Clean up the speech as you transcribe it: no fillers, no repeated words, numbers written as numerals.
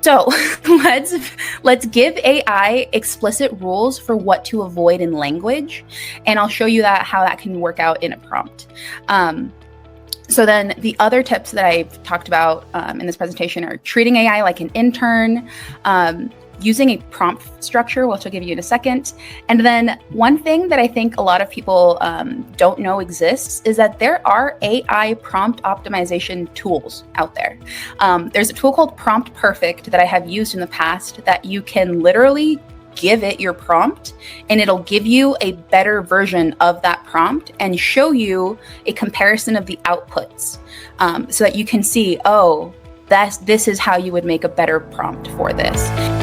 So let's give AI explicit rules for what to avoid in language, and I'll show you how that can work out in a prompt. So then the other tips that I've talked about in this presentation are treating AI like an intern, using a prompt structure, which I'll give you in a second. And then one thing that I think a lot of people don't know exists is that there are AI prompt optimization tools out there. There's a tool called Prompt Perfect that I have used in the past that you can literally give it your prompt and it'll give you a better version of that prompt and show you a comparison of the outputs so that you can see, oh, this is how you would make a better prompt for this.